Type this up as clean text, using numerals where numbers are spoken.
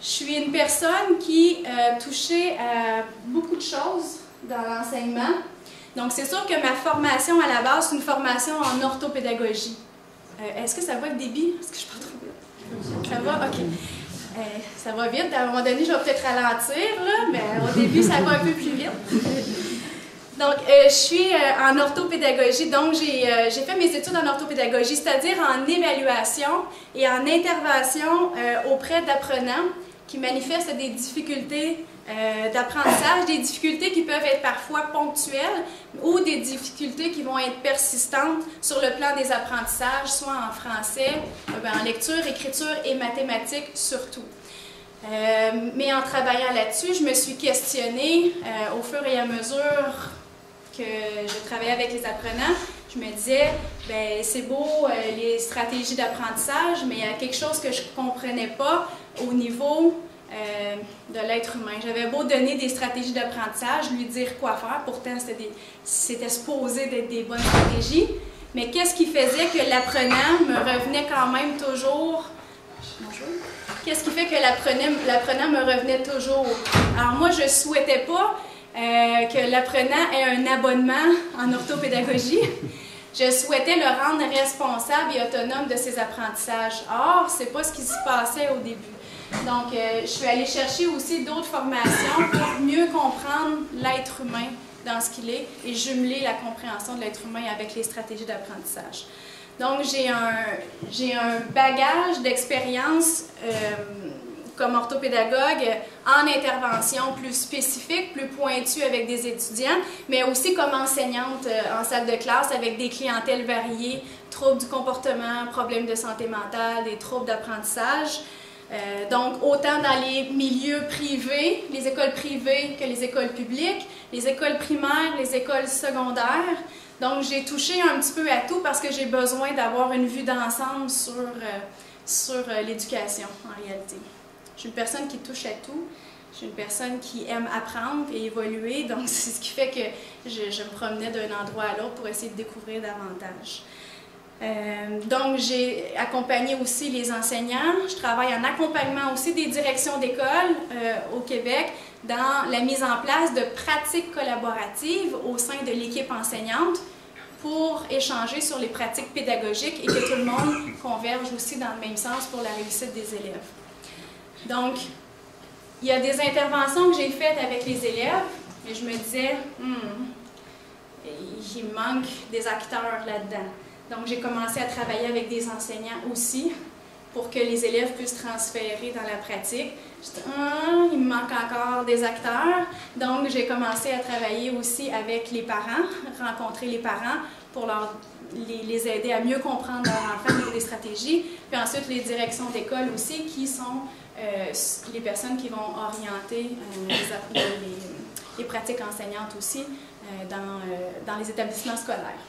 Je suis une personne qui touchait à beaucoup de choses dans l'enseignement. Donc, c'est sûr que ma formation à la base, c'est une formation en orthopédagogie. Est-ce que ça va le débit? Est-ce que je parle trop vite? Ça va? OK. Ça va vite. À un moment donné, je vais peut-être ralentir, là, mais au début, ça va un peu plus vite. Donc, je suis en orthopédagogie, donc j'ai fait mes études en orthopédagogie, c'est-à-dire en évaluation et en intervention auprès d'apprenants qui manifestent des difficultés d'apprentissage, des difficultés qui peuvent être parfois ponctuelles ou des difficultés qui vont être persistantes sur le plan des apprentissages, soit en français, en lecture, écriture et mathématiques surtout. Mais en travaillant là-dessus, je me suis questionnée au fur et à mesure que je travaillais avec les apprenants. Je me disais, ben c'est beau les stratégies d'apprentissage, mais il y a quelque chose que je ne comprenais pas au niveau de l'être humain. J'avais beau donner des stratégies d'apprentissage, lui dire quoi faire, pourtant c'était supposé d'être des bonnes stratégies, mais qu'est-ce qui faisait que l'apprenant me revenait quand même toujours... Bonjour. Qu'est-ce qui fait que l'apprenant me revenait toujours? Alors moi, je ne souhaitais pas que l'apprenant ait un abonnement en orthopédagogie. Je souhaitais le rendre responsable et autonome de ses apprentissages. Or, ce n'est pas ce qui se passait au début. Donc, je suis allée chercher aussi d'autres formations pour mieux comprendre l'être humain dans ce qu'il est et jumeler la compréhension de l'être humain avec les stratégies d'apprentissage. Donc, j'ai un bagage d'expérience comme orthopédagogue en intervention plus spécifique, plus pointue avec des étudiants, mais aussi comme enseignante en salle de classe avec des clientèles variées, troubles du comportement, problèmes de santé mentale, des troubles d'apprentissage. Donc, autant dans les milieux privés, les écoles privées que les écoles publiques, les écoles primaires, les écoles secondaires. Donc, j'ai touché un petit peu à tout parce que j'ai besoin d'avoir une vue d'ensemble sur l'éducation, en réalité. Je suis une personne qui touche à tout. Je suis une personne qui aime apprendre et évoluer. Donc, c'est ce qui fait que je me promenais d'un endroit à l'autre pour essayer de découvrir davantage. Donc, j'ai accompagné aussi les enseignants. Je travaille en accompagnement aussi des directions d'école au Québec dans la mise en place de pratiques collaboratives au sein de l'équipe enseignante pour échanger sur les pratiques pédagogiques et que tout le monde converge aussi dans le même sens pour la réussite des élèves. Donc, il y a des interventions que j'ai faites avec les élèves et je me disais, il manque des acteurs là-dedans. Donc, j'ai commencé à travailler avec des enseignants aussi pour que les élèves puissent transférer dans la pratique. Je dis, il me manque encore des acteurs. Donc, j'ai commencé à travailler aussi avec les parents, rencontrer les parents pour les aider à mieux comprendre leur enfant au niveau des stratégies. Puis ensuite, les directions d'école aussi, qui sont les personnes qui vont orienter les pratiques enseignantes aussi dans les établissements scolaires.